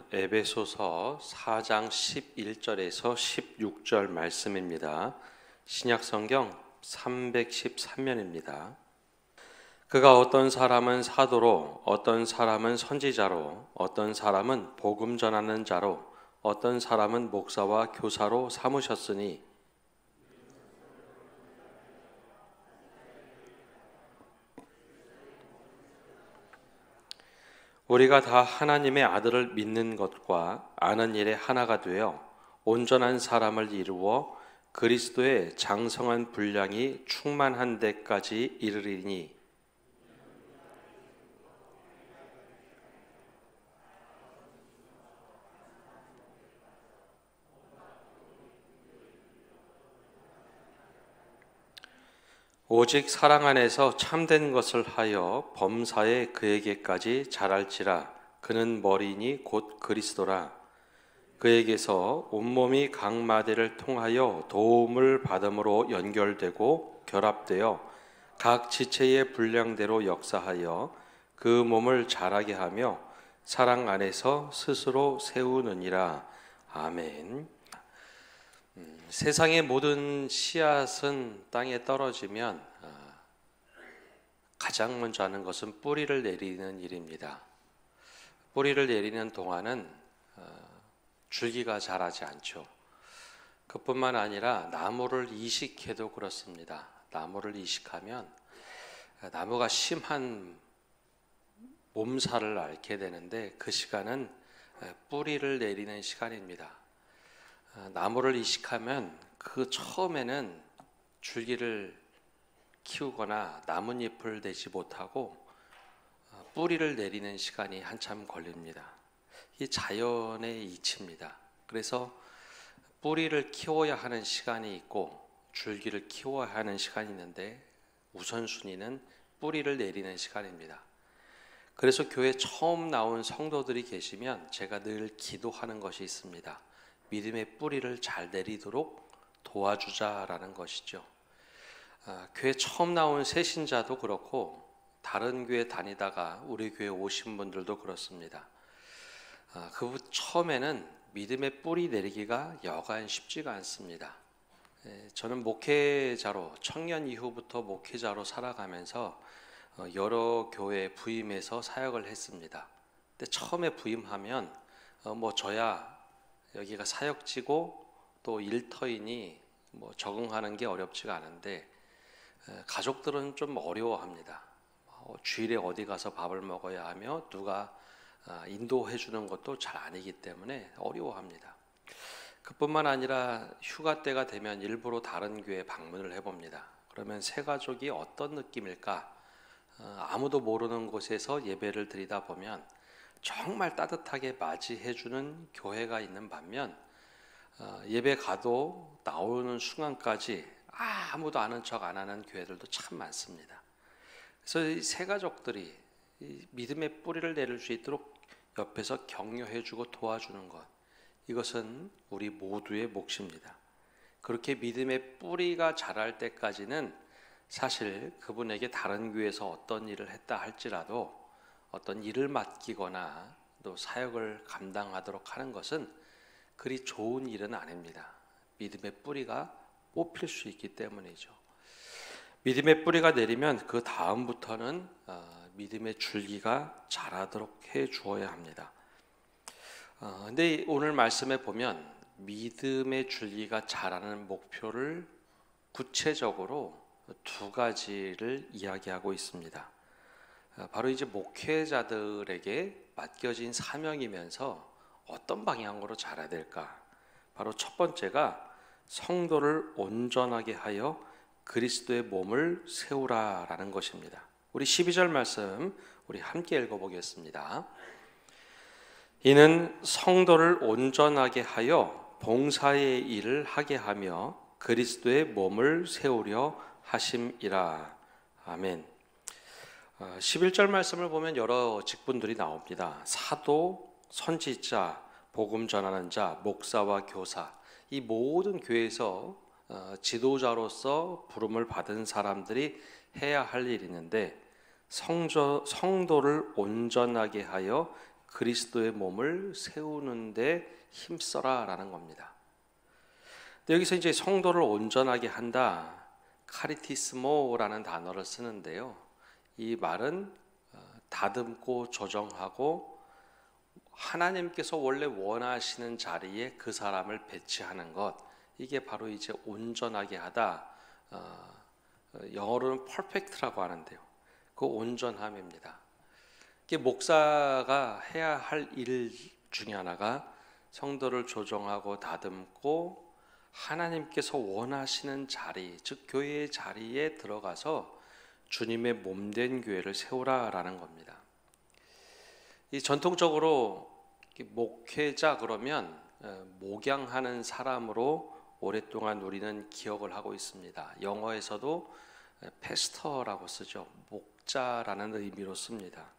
에베소서 4장 11절에서 16절 말씀입니다. 신약성경 313면입니다. 그가 어떤 사람은 사도로, 어떤 사람은 선지자로, 어떤 사람은 복음 전하는 자로, 어떤 사람은 목사와 교사로 삼으셨으니 우리가 다 하나님의 아들을 믿는 것과 아는 일에 하나가 되어 온전한 사람을 이루어 그리스도의 장성한 분량이 충만한 데까지 이르리니 오직 사랑 안에서 참된 것을 하여 범사에 그에게까지 자랄지라. 그는 머리니 곧 그리스도라. 그에게서 온몸이 각 마디를 통하여 도움을 받음으로 연결되고 결합되어 각 지체의 분량대로 역사하여 그 몸을 자라게 하며 사랑 안에서 스스로 세우느니라. 아멘. 세상의 모든 씨앗은 땅에 떨어지면 가장 먼저 하는 것은 뿌리를 내리는 일입니다. 뿌리를 내리는 동안은 줄기가 자라지 않죠. 그뿐만 아니라 나무를 이식해도 그렇습니다. 나무를 이식하면 나무가 심한 몸살을 앓게 되는데 그 시간은 뿌리를 내리는 시간입니다. 나무를 이식하면 그 처음에는 줄기를 키우거나 나뭇잎을 내지 못하고 뿌리를 내리는 시간이 한참 걸립니다. 이 자연의 이치입니다. 그래서 뿌리를 키워야 하는 시간이 있고 줄기를 키워야 하는 시간이 있는데 우선순위는 뿌리를 내리는 시간입니다. 그래서 교회 처음 나온 성도들이 계시면 제가 늘 기도하는 것이 있습니다. 믿음의 뿌리를 잘 내리도록 도와주자라는 것이죠. 교회 처음 나온 새신자도 그렇고 다른 교회 다니다가 우리 교회 오신 분들도 그렇습니다. 그 처음에는 믿음의 뿌리 내리기가 여간 쉽지가 않습니다. 저는 목회자로 청년 이후부터 목회자로 살아가면서 여러 교회에 부임해서 사역을 했습니다. 근데 처음에 부임하면 저야 여기가 사역지고 또 일터이니 적응하는 게 어렵지가 않은데 가족들은 좀 어려워합니다. 주일에 어디 가서 밥을 먹어야 하며 누가 인도해 주는 것도 잘 아니기 때문에 어려워합니다. 그뿐만 아니라 휴가 때가 되면 일부러 다른 교회 방문을 해봅니다. 그러면 새 가족이 어떤 느낌일까? 아무도 모르는 곳에서 예배를 드리다 보면 정말 따뜻하게 맞이해주는 교회가 있는 반면 예배 가도 나오는 순간까지 아무도 아는 척 안 하는 교회들도 참 많습니다. 그래서 이 새 가족들이 이 믿음의 뿌리를 내릴 수 있도록 옆에서 격려해주고 도와주는 것, 이것은 우리 모두의 몫입니다. 그렇게 믿음의 뿌리가 자랄 때까지는 사실 그분에게 다른 교회에서 어떤 일을 했다 할지라도 어떤 일을 맡기거나 또 사역을 감당하도록 하는 것은 그리 좋은 일은 아닙니다. 믿음의 뿌리가 뽑힐 수 있기 때문이죠. 믿음의 뿌리가 내리면 그 다음부터는 믿음의 줄기가 자라도록 해 주어야 합니다. 근데 오늘 말씀에 보면 믿음의 줄기가 자라는 목표를 구체적으로 두 가지를 이야기하고 있습니다. 바로 이제 목회자들에게 맡겨진 사명이면서 어떤 방향으로 자라야 될까? 바로 첫 번째가 성도를 온전하게 하여 그리스도의 몸을 세우라라는 것입니다. 우리 12절 말씀 우리 함께 읽어보겠습니다. 이는 성도를 온전하게 하여 봉사의 일을 하게 하며 그리스도의 몸을 세우려 하심이라. 아멘. 11절 말씀을 보면 여러 직분들이 나옵니다. 사도, 선지자, 복음 전하는 자, 목사와 교사, 이 모든 교회에서 지도자로서 부름을 받은 사람들이 해야 할 일이 있는데 성도를 온전하게 하여 그리스도의 몸을 세우는데 힘써라라는 겁니다. 근데 여기서 이제 성도를 온전하게 한다, 카리티스모라는 단어를 쓰는데요. 이 말은 다듬고 조정하고 하나님께서 원래 원하시는 자리에 그 사람을 배치하는 것, 이게 바로 이제 온전하게 하다. 영어로는 perfect라고 하는데요. 그 온전함입니다. 이게 목사가 해야 할 일 중에 하나가 성도를 조정하고 다듬고 하나님께서 원하시는 자리, 즉 교회의 자리에 들어가서 주님의 몸된 교회를 세우라라는 겁니다. 이 전통적으로 목회자 그러면 목양하는 사람으로 오랫동안 우리는 기억을 하고 있습니다. 영어에서도 패스터라고 쓰죠. 목자라는 의미로 씁니다.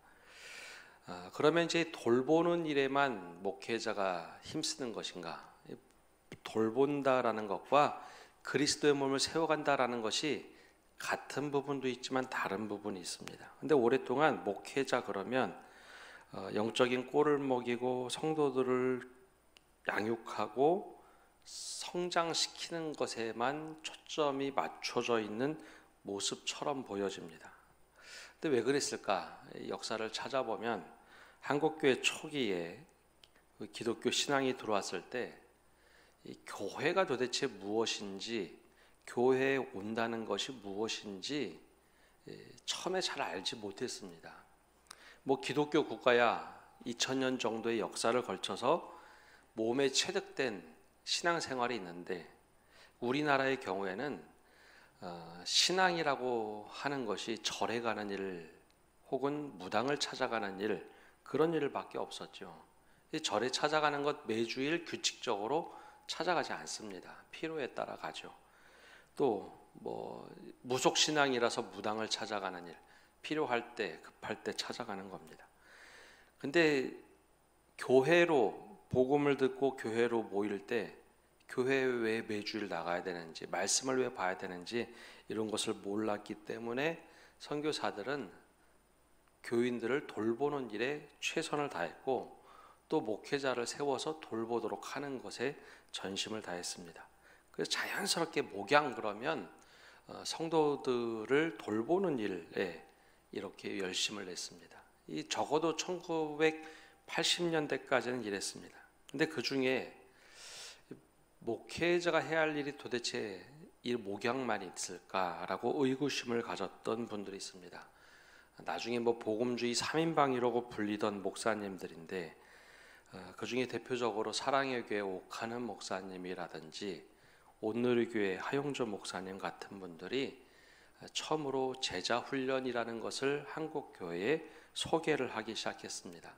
그러면 이제 돌보는 일에만 목회자가 힘쓰는 것인가? 돌본다라는 것과 그리스도의 몸을 세워간다라는 것이 같은 부분도 있지만 다른 부분이 있습니다. 근데 오랫동안 목회자 그러면 영적인 꼴을 먹이고 성도들을 양육하고 성장시키는 것에만 초점이 맞춰져 있는 모습처럼 보여집니다. 근데 왜 그랬을까? 역사를 찾아보면 한국교회 초기에 기독교 신앙이 들어왔을 때 이 교회가 도대체 무엇인지, 교회에 온다는 것이 무엇인지 처음에 잘 알지 못했습니다. 뭐 기독교 국가야 2000년 정도의 역사를 걸쳐서 몸에 체득된 신앙생활이 있는데 우리나라의 경우에는 신앙이라고 하는 것이 절에 가는 일 혹은 무당을 찾아가는 일, 그런 일밖에 없었죠. 이 절에 찾아가는 것 매주일 규칙적으로 찾아가지 않습니다. 필요에 따라 가죠. 또 뭐 무속 신앙이라서 무당을 찾아가는 일, 필요할 때 급할 때 찾아가는 겁니다. 근데 교회로 복음을 듣고 교회로 모일 때 교회에 왜 매주일 나가야 되는지, 말씀을 왜 봐야 되는지 이런 것을 몰랐기 때문에 선교사들은 교인들을 돌보는 일에 최선을 다했고 또 목회자를 세워서 돌보도록 하는 것에 전심을 다했습니다. 그래서 자연스럽게 목양 그러면 성도들을 돌보는 일에 이렇게 열심을 냈습니다. 이 적어도 1980년대까지는 이랬습니다. 근데 그 중에 목회자가 해야 할 일이 도대체 이 목양만 있을까라고 의구심을 가졌던 분들이 있습니다. 나중에 뭐 복음주의 3인방이라고 불리던 목사님들인데 그 중에 대표적으로 사랑의 교회 옥하는 목사님이라든지 온누리교회 하용조 목사님 같은 분들이 처음으로 제자 훈련이라는 것을 한국 교회에 소개를 하기 시작했습니다.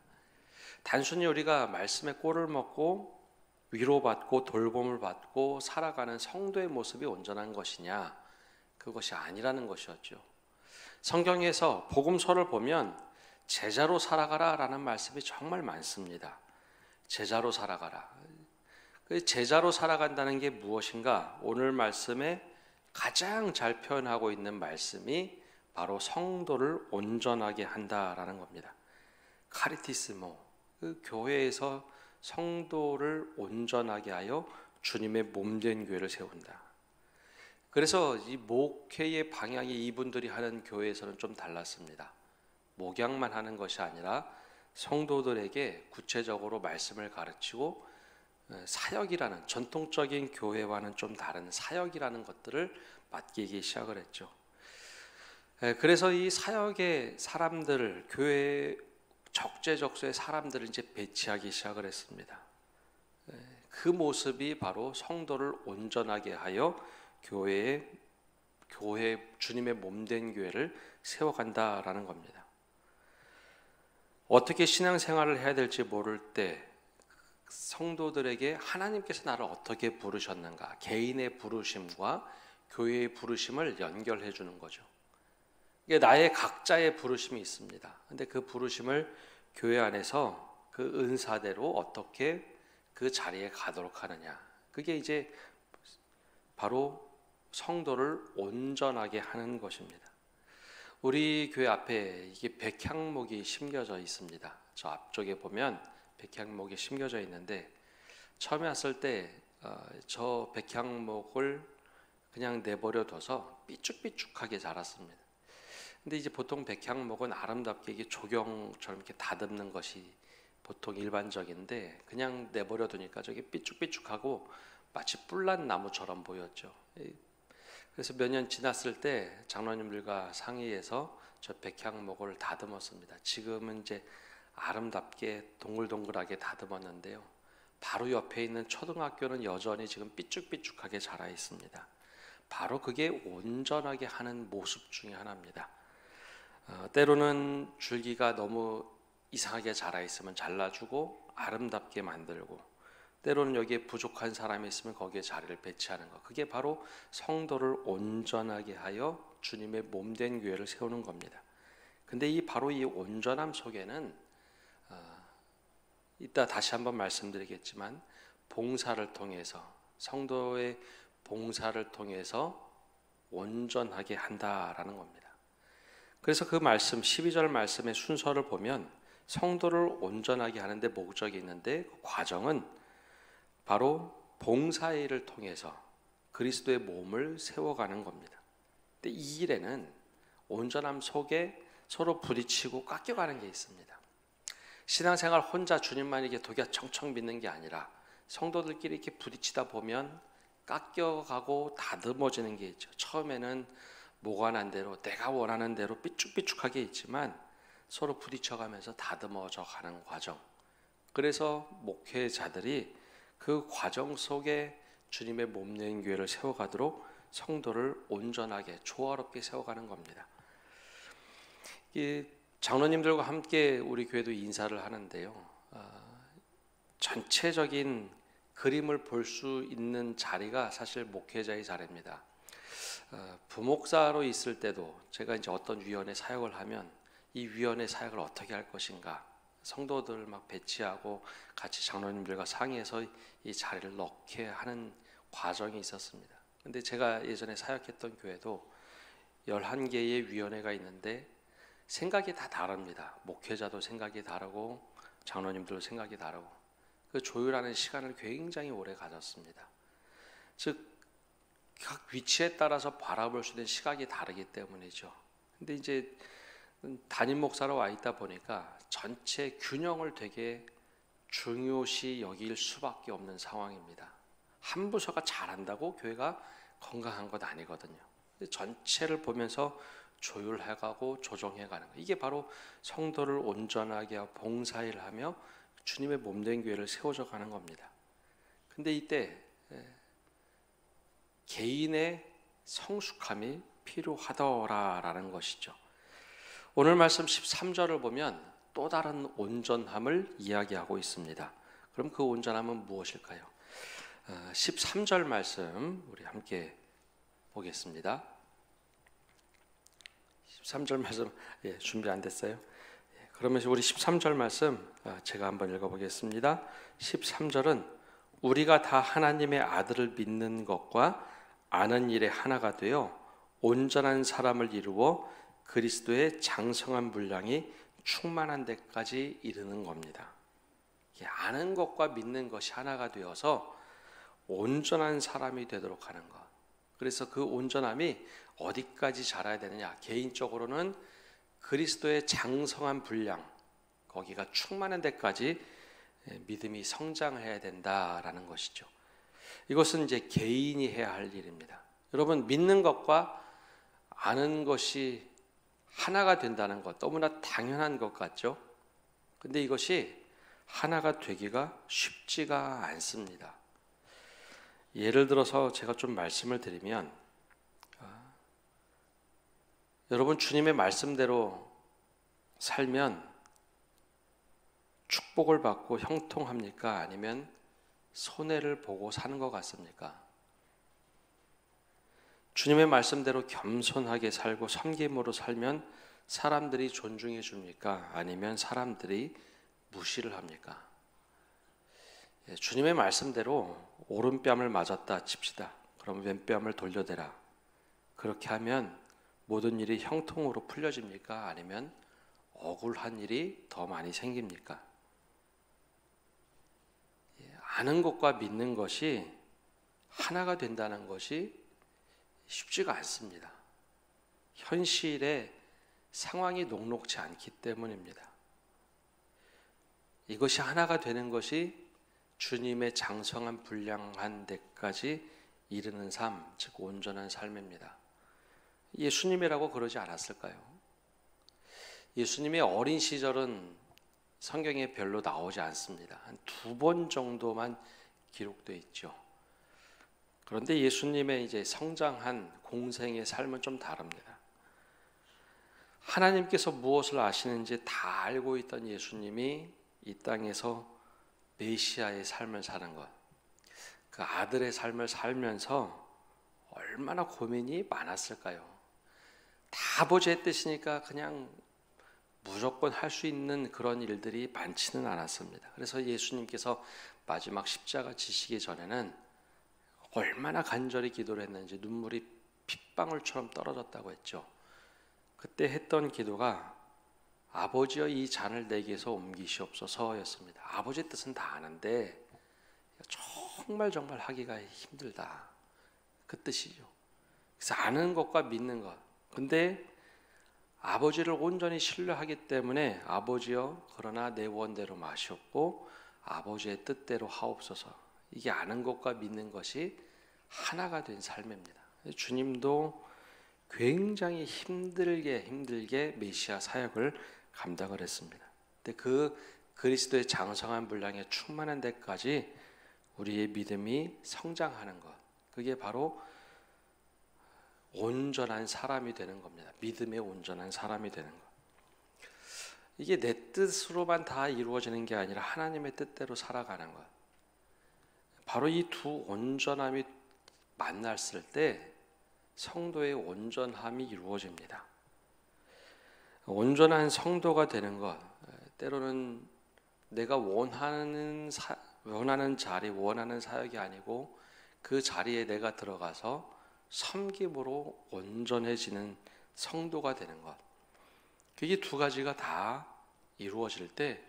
단순히 우리가 말씀의 꼴을 먹고 위로받고 돌봄을 받고 살아가는 성도의 모습이 온전한 것이냐, 그것이 아니라는 것이었죠. 성경에서 복음서를 보면 제자로 살아가라 라는 말씀이 정말 많습니다. 제자로 살아가라. 제자로 살아간다는 게 무엇인가? 오늘 말씀에 가장 잘 표현하고 있는 말씀이 바로 성도를 온전하게 한다라는 겁니다. 카리티스모, 그 교회에서 성도를 온전하게 하여 주님의 몸된 교회를 세운다. 그래서 이 목회의 방향이 이분들이 하는 교회에서는 좀 달랐습니다. 목양만 하는 것이 아니라 성도들에게 구체적으로 말씀을 가르치고 사역이라는, 전통적인 교회와는 좀 다른 사역이라는 것들을 맡기기 시작을 했죠. 그래서 이 사역의 사람들을, 교회 적재적소의 사람들을 이제 배치하기 시작을 했습니다. 그 모습이 바로 성도를 온전하게 하여 교회 주님의 몸된 교회를 세워간다라는 겁니다. 어떻게 신앙생활을 해야 될지 모를 때 성도들에게 하나님께서 나를 어떻게 부르셨는가, 개인의 부르심과 교회의 부르심을 연결해 주는 거죠. 이게 나의 각자의 부르심이 있습니다. 근데 그 부르심을 교회 안에서 그 은사대로 어떻게 그 자리에 가도록 하느냐, 그게 이제 바로 성도를 온전하게 하는 것입니다. 우리 교회 앞에 이게 백향목이 심겨져 있습니다. 저 앞쪽에 보면 백향목이 심겨져 있는데 처음에 왔을 때 저 백향목을 그냥 내버려 둬서 삐쭉삐쭉하게 자랐습니다. 근데 이제 보통 백향목은 아름답게 이게 조경처럼 이렇게 다듬는 것이 보통 일반적인데 그냥 내버려 두니까 저게 삐쭉삐쭉하고 마치 뿔난 나무처럼 보였죠. 그래서 몇 년 지났을 때 장로님들과 상의해서 저 백향목을 다듬었습니다. 지금은 이제 아름답게 동글동글하게 다듬었는데요. 바로 옆에 있는 초등학교는 여전히 지금 삐쭉삐쭉하게 자라 있습니다. 바로 그게 온전하게 하는 모습 중에 하나입니다. 때로는 줄기가 너무 이상하게 자라 있으면 잘라주고 아름답게 만들고, 때로는 여기에 부족한 사람이 있으면 거기에 자리를 배치하는 것, 그게 바로 성도를 온전하게 하여 주님의 몸된 교회를 세우는 겁니다. 근데 바로 이 온전함 속에는 이따 다시 한번 말씀드리겠지만 봉사를 통해서, 성도의 봉사를 통해서 온전하게 한다라는 겁니다. 그래서 그 말씀 12절 말씀의 순서를 보면 성도를 온전하게 하는데 목적이 있는데 그 과정은 바로 봉사일을 통해서 그리스도의 몸을 세워가는 겁니다. 근데 이 일에는 온전함 속에 서로 부딪히고 깎여가는 게 있습니다. 신앙생활 혼자 주님만 이게 독야청청 믿는 게 아니라 성도들끼리 이렇게 부딪히다 보면 깎여가고 다듬어지는 게 있죠. 처음에는 모관한 대로 내가 원하는 대로 삐쭉삐쭉하게 있지만 서로 부딪혀가면서 다듬어져 가는 과정. 그래서 목회자들이 그 과정 속에 주님의 몸된 교회를 세워가도록 성도를 온전하게 조화롭게 세워가는 겁니다. 이 장로님들과 함께 우리 교회도 인사를 하는데요. 전체적인 그림을 볼 수 있는 자리가 사실 목회자의 자리입니다. 부목사로 있을 때도 제가 이제 어떤 위원회 사역을 하면 이 위원회 사역을 어떻게 할 것인가, 성도들 막 배치하고 같이 장로님들과 상의해서 이 자리를 넣게 하는 과정이 있었습니다. 근데 제가 예전에 사역했던 교회도 11개의 위원회가 있는데 생각이 다 다릅니다. 목회자도 생각이 다르고 장로님들도 생각이 다르고, 그 조율하는 시간을 굉장히 오래 가졌습니다. 즉 각 위치에 따라서 바라볼 수 있는 시각이 다르기 때문이죠. 근데 이제 담임 목사로 와 있다 보니까 전체 균형을 되게 중요시 여길 수밖에 없는 상황입니다. 한 부서가 잘한다고 교회가 건강한 것 아니거든요. 전체를 보면서 조율해가고 조정해가는 것, 이게 바로 성도를 온전하게 하고 봉사일을 하며 주님의 몸된 교회를 세워져 가는 겁니다. 근데 이때 개인의 성숙함이 필요하더라라는 것이죠. 오늘 말씀 13절을 보면 또 다른 온전함을 이야기하고 있습니다. 그럼 그 온전함은 무엇일까요? 13절 말씀 우리 함께 보겠습니다. 13절 말씀 준비 안 됐어요? 그러면 우리 13절 말씀 제가 한번 읽어보겠습니다. 13절은 우리가 다 하나님의 아들을 믿는 것과 아는 일에 하나가 되어 온전한 사람을 이루어 그리스도의 장성한 분량이 충만한 데까지 이르는 겁니다. 아는 것과 믿는 것이 하나가 되어서 온전한 사람이 되도록 하는 것. 그래서 그 온전함이 어디까지 자라야 되느냐? 개인적으로는 그리스도의 장성한 분량, 거기가 충만한 데까지 믿음이 성장해야 된다라는 것이죠. 이것은 이제 개인이 해야 할 일입니다. 여러분, 믿는 것과 아는 것이 하나가 된다는 것, 너무나 당연한 것 같죠? 근데 이것이 하나가 되기가 쉽지가 않습니다. 예를 들어서 제가 좀 말씀을 드리면, 여러분 주님의 말씀대로 살면 축복을 받고 형통합니까? 아니면 손해를 보고 사는 것 같습니까? 주님의 말씀대로 겸손하게 살고 섬김으로 살면 사람들이 존중해 줍니까? 아니면 사람들이 무시를 합니까? 주님의 말씀대로 오른뺨을 맞았다 칩시다. 그럼 왼뺨을 돌려대라. 그렇게 하면 모든 일이 형통으로 풀려집니까? 아니면 억울한 일이 더 많이 생깁니까? 아는 것과 믿는 것이 하나가 된다는 것이 쉽지가 않습니다. 현실에 상황이 녹록지 않기 때문입니다. 이것이 하나가 되는 것이 주님의 장성한 분량한 데까지 이르는 삶, 즉 온전한 삶입니다. 예수님이라고 그러지 않았을까요? 예수님의 어린 시절은 성경에 별로 나오지 않습니다. 한 2번 정도만 기록되어 있죠. 그런데 예수님의 이제 성장한 공생의 삶은 좀 다릅니다. 하나님께서 무엇을 아시는지 다 알고 있던 예수님이 이 땅에서 메시아의 삶을 사는 것, 그 아들의 삶을 살면서 얼마나 고민이 많았을까요? 다 아버지의 뜻이니까 그냥 무조건 할 수 있는 그런 일들이 많지는 않았습니다. 그래서 예수님께서 마지막 십자가 지시기 전에는 얼마나 간절히 기도를 했는지 눈물이 핏방울처럼 떨어졌다고 했죠. 그때 했던 기도가 아버지여 이 잔을 내게서 옮기시옵소서였습니다. 아버지의 뜻은 다 아는데 정말 하기가 힘들다. 그 뜻이죠. 그래서 아는 것과 믿는 것. 근데 아버지를 온전히 신뢰하기 때문에 아버지여 그러나 내 원대로 마시옵고 아버지의 뜻대로 하옵소서. 이게 아는 것과 믿는 것이 하나가 된 삶입니다. 주님도 굉장히 힘들게 메시아 사역을 감당을 했습니다. 근데 그 그리스도의 장성한 분량에 충만한 데까지 우리의 믿음이 성장하는 것, 그게 바로 온전한 사람이 되는 겁니다. 믿음의 온전한 사람이 되는 것. 이게 내 뜻으로만 다 이루어지는 게 아니라 하나님의 뜻대로 살아가는 것. 바로 이 두 온전함이 만났을 때 성도의 온전함이 이루어집니다. 온전한 성도가 되는 것, 때로는 내가 원하는 자리, 원하는 사역이 아니고 그 자리에 내가 들어가서 섬김으로 온전해지는 성도가 되는 것. 그게 두 가지가 다 이루어질 때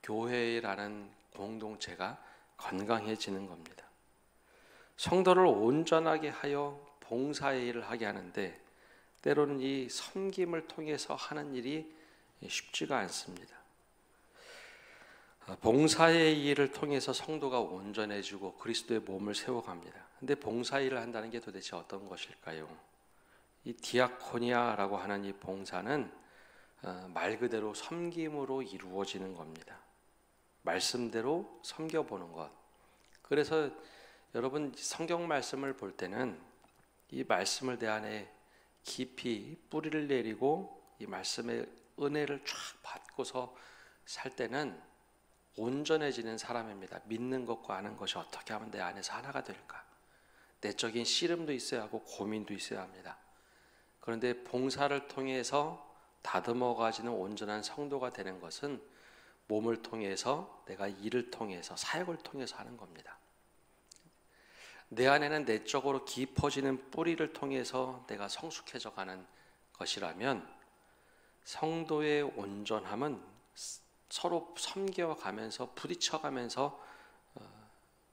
교회라는 공동체가 건강해지는 겁니다. 성도를 온전하게 하여 봉사의 일을 하게 하는데 때로는 이 섬김을 통해서 하는 일이 쉽지가 않습니다. 봉사의 일을 통해서 성도가 온전해지고 그리스도의 몸을 세워갑니다. 근데 봉사일을 한다는 게 도대체 어떤 것일까요? 이 디아코니아라고 하는 이 봉사는 말 그대로 섬김으로 이루어지는 겁니다. 말씀대로 섬겨보는 것. 그래서 여러분 성경 말씀을 볼 때는 이 말씀을 내 안에 깊이 뿌리를 내리고 이 말씀의 은혜를 쫙 받고서 살 때는 온전해지는 사람입니다. 믿는 것과 아는 것이 어떻게 하면 내 안에서 하나가 될까? 내적인 씨름도 있어야 하고 고민도 있어야 합니다. 그런데 봉사를 통해서 다듬어 가지는 온전한 성도가 되는 것은 몸을 통해서 내가 일을 통해서 사역을 통해서 하는 겁니다. 내 안에는 내적으로 깊어지는 뿌리를 통해서 내가 성숙해져 가는 것이라면 성도의 온전함은 서로 섬겨가면서 부딪혀가면서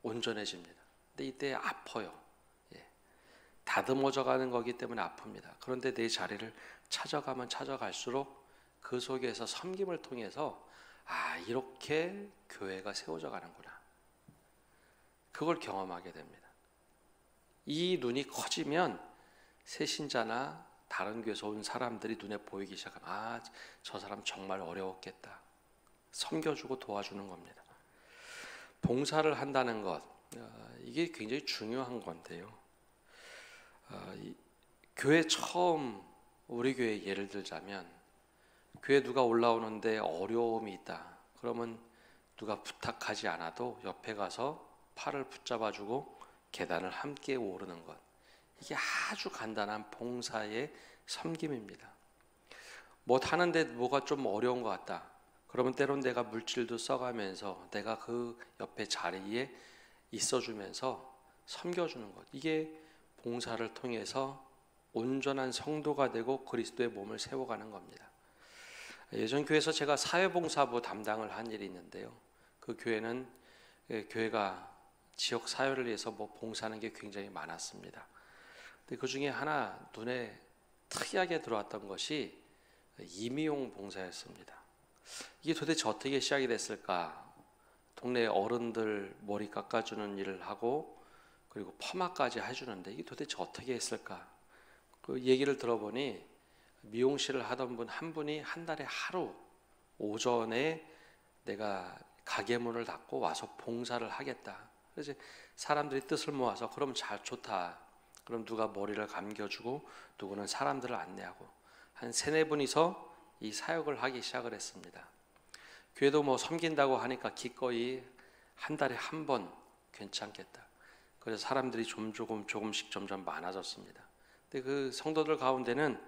온전해집니다. 근데 이때 아파요. 다듬어져 가는 거기 때문에 아픕니다. 그런데 내 자리를 찾아가면 찾아갈수록 그 속에서 섬김을 통해서 이렇게 교회가 세워져 가는구나. 그걸 경험하게 됩니다. 이 눈이 커지면 새신자나 다른 교회에서 온 사람들이 눈에 보이기 시작하면 저 사람 정말 어려웠겠다. 섬겨주고 도와주는 겁니다. 봉사를 한다는 것, 이게 굉장히 중요한 건데요. 교회 처음 우리 교회 예를 들자면 교회 누가 올라오는데 어려움이 있다. 그러면 누가 부탁하지 않아도 옆에 가서 팔을 붙잡아주고 계단을 함께 오르는 것. 이게 아주 간단한 봉사의 섬김입니다. 뭐 하는데 뭐가 좀 어려운 것 같다. 그러면 때론 내가 물질도 써가면서 내가 그 옆에 자리에 있어주면서 섬겨주는 것. 이게 봉사를 통해서 온전한 성도가 되고 그리스도의 몸을 세워가는 겁니다. 예전 교회에서 제가 사회봉사부 담당을 한 일이 있는데요. 그 교회는 교회가 지역 사회를 위해서 봉사하는 게 굉장히 많았습니다. 근데 그 중에 하나 눈에 특이하게 들어왔던 것이 임의용 봉사였습니다. 이게 도대체 어떻게 시작이 됐을까? 동네 어른들 머리 깎아주는 일을 하고 그리고 퍼마까지 해주는데 이게 도대체 어떻게 했을까? 그 얘기를 들어보니 미용실을 하던 분 한 분이 한 달에 하루 오전에 내가 가게 문을 닫고 와서 봉사를 하겠다. 그래서 사람들이 뜻을 모아서 그럼 잘 좋다. 그럼 누가 머리를 감겨주고 누구는 사람들을 안내하고 한 3-4분이서 이 사역을 하기 시작을 했습니다. 교회도 섬긴다고 하니까 기꺼이 한 달에 한 번 괜찮겠다. 그래서 사람들이 조금씩 점점 많아졌습니다. 근데 그 성도들 가운데는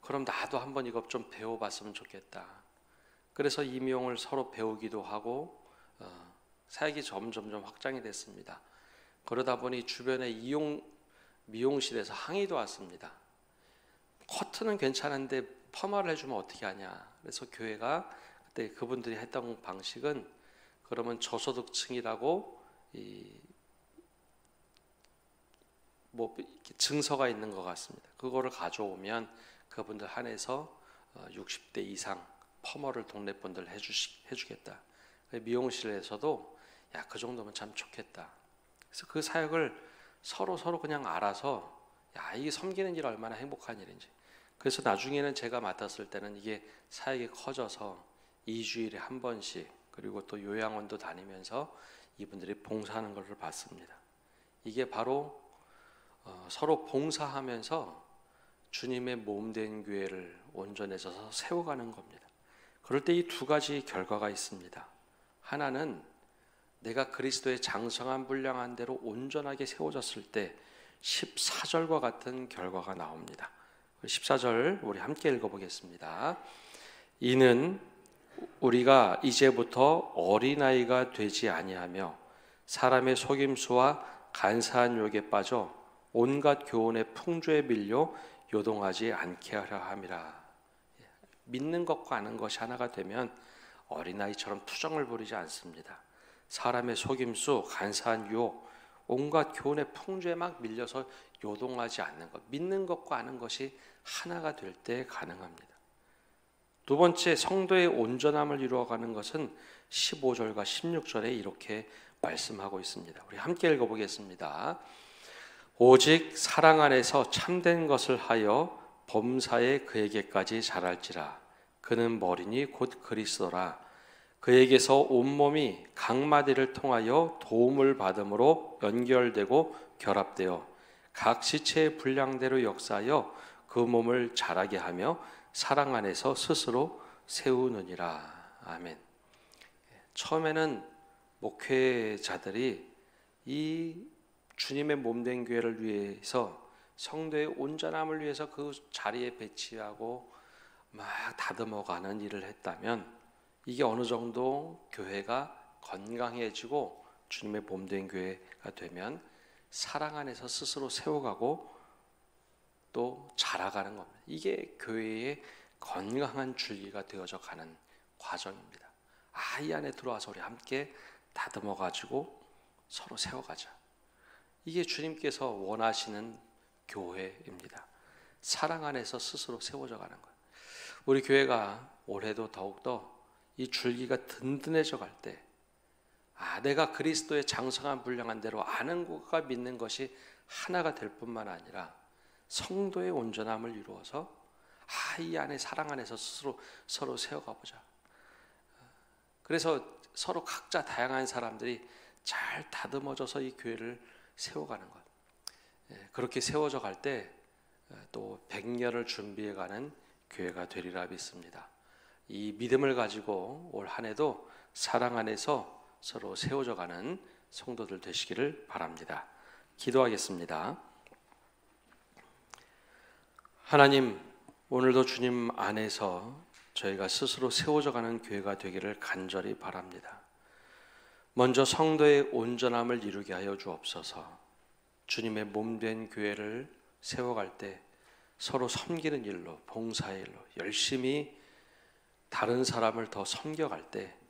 그럼 나도 한번 이것 좀 배워봤으면 좋겠다. 그래서 임용을 서로 배우기도 하고 사역이 점점 확장이 됐습니다. 그러다 보니 주변에 미용실에서 항의도 왔습니다. 커트는 괜찮은데 퍼마를 해주면 어떻게 하냐. 그래서 교회가 그때 그분들이 했던 방식은 그러면 저소득층이라고 증서가 있는 것 같습니다. 그거를 가져오면 그분들 한해서 60대 이상 퍼머를 동네 분들 해주겠다. 미용실에서도 야, 그 정도면 참 좋겠다. 그래서 그 사역을 서로 그냥 알아서 야, 이게 섬기는 일 얼마나 행복한 일인지. 그래서 나중에는 제가 맡았을 때는 이게 사역이 커져서 2주일에 한 번씩 그리고 또 요양원도 다니면서 이분들이 봉사하는 것을 봤습니다. 이게 바로 서로 봉사하면서 주님의 몸된 교회를 온전해져서 세워가는 겁니다. 그럴 때 이 2가지 결과가 있습니다. 하나는 내가 그리스도의 장성한 분량한 대로 온전하게 세워졌을 때 14절과 같은 결과가 나옵니다. 14절 우리 함께 읽어보겠습니다. 이는 우리가 이제부터 어린아이가 되지 아니하며 사람의 속임수와 간사한 유혹에 빠져 온갖 교훈의 풍조에 밀려 요동하지 않게 하려 함이라. 믿는 것과 아는 것이 하나가 되면 어린아이처럼 투정을 부리지 않습니다. 사람의 속임수, 간사한 유혹, 온갖 교훈의 풍조에 막 밀려서 요동하지 않는 것, 믿는 것과 아는 것이 하나가 될 때 가능합니다. 2번째, 성도의 온전함을 이루어가는 것은 15절과 16절에 이렇게 말씀하고 있습니다. 우리 함께 읽어보겠습니다. 오직 사랑 안에서 참된 것을 하여 범사에 그에게까지 자랄지라. 그는 머리니 곧 그리스도라. 그에게서 온몸이 각 마디를 통하여 도움을 받음으로 연결되고 결합되어 각 지체의 분량대로 역사하여 그 몸을 자라게 하며 사랑 안에서 스스로 세우느니라. 아멘. 처음에는 목회자들이 이 주님의 몸된 교회를 위해서 성도의 온전함을 위해서 그 자리에 배치하고 막 다듬어가는 일을 했다면 이게 어느 정도 교회가 건강해지고 주님의 몸된 교회가 되면 사랑 안에서 스스로 세워가고 또 자라가는 겁니다. 이게 교회의 건강한 줄기가 되어져 가는 과정입니다. 이 안에 들어와서 우리 함께 다듬어가지고 서로 세워가자. 이게 주님께서 원하시는 교회입니다. 사랑 안에서 스스로 세워져 가는 거예요. 우리 교회가 올해도 더욱더 이 줄기가 든든해져 갈 때 내가 그리스도의 장성한 분량한 대로 아는 것과 믿는 것이 하나가 될 뿐만 아니라 성도의 온전함을 이루어서 이 안에 사랑 안에서 스스로 서로 세워가 보자. 그래서 서로 각자 다양한 사람들이 잘 다듬어져서 이 교회를 세워가는 것. 그렇게 세워져 갈 때 또 100년을 준비해가는 교회가 되리라 믿습니다. 이 믿음을 가지고 올 한 해도 사랑 안에서 서로 세워져가는 성도들 되시기를 바랍니다. 기도하겠습니다. 하나님, 오늘도 주님 안에서 저희가 스스로 세워져가는 교회가 되기를 간절히 바랍니다. 먼저 성도의 온전함을 이루게 하여 주옵소서. 주님의 몸된 교회를 세워갈 때 서로 섬기는 일로, 봉사의 일로 열심히 다른 사람을 더 섬겨갈 때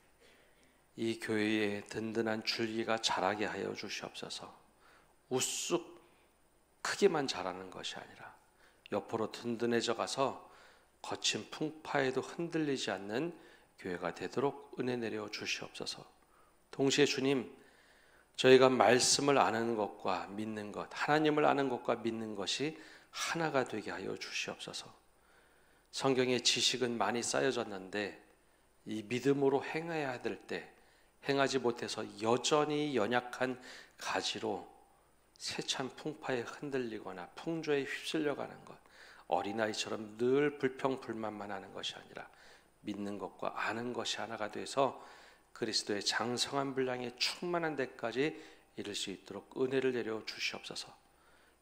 이 교회의 든든한 줄기가 자라게 하여 주시옵소서. 우쑥 크기만 자라는 것이 아니라 옆으로 든든해져 가서 거친 풍파에도 흔들리지 않는 교회가 되도록 은혜 내려 주시옵소서. 동시에 주님, 저희가 말씀을 아는 것과 믿는 것, 하나님을 아는 것과 믿는 것이 하나가 되게 하여 주시옵소서. 성경의 지식은 많이 쌓여졌는데 이 믿음으로 행해야 될 때 행하지 못해서 여전히 연약한 가지로 세찬 풍파에 흔들리거나 풍조에 휩쓸려가는 것, 어린아이처럼 늘 불평불만만 하는 것이 아니라 믿는 것과 아는 것이 하나가 돼서 그리스도의 장성한 분량에 충만한 데까지 이를 수 있도록 은혜를 내려 주시옵소서.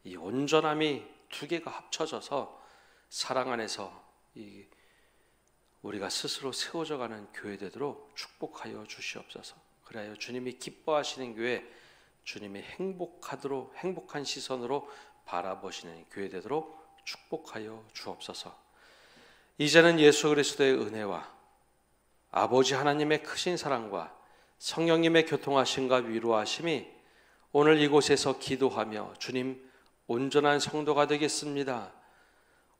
이 온전함이 두 개가 합쳐져서 사랑 안에서 우리가 스스로 세워져가는 교회 되도록 축복하여 주시옵소서. 그래야 주님이 기뻐하시는 교회, 주님이 행복한 시선으로 바라보시는 교회 되도록 축복하여 주옵소서. 이제는 예수 그리스도의 은혜와 아버지 하나님의 크신 사랑과 성령님의 교통하심과 위로하심이 오늘 이곳에서 기도하며 주님, 온전한 성도가 되겠습니다,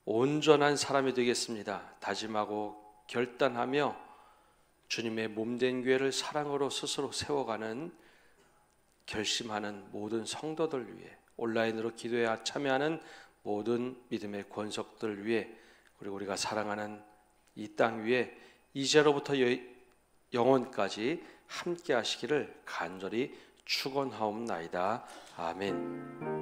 온전한 사람이 되겠습니다 다짐하고 결단하며 주님의 몸된 교회를 사랑으로 스스로 세워가는 결심하는 모든 성도들 위해, 온라인으로 기도에 참여하는 모든 믿음의 권속들 위해, 그리고 우리가 사랑하는 이 땅 위에 이제로부터 영원까지 함께 하시기를 간절히 축원하옵나이다. 아멘.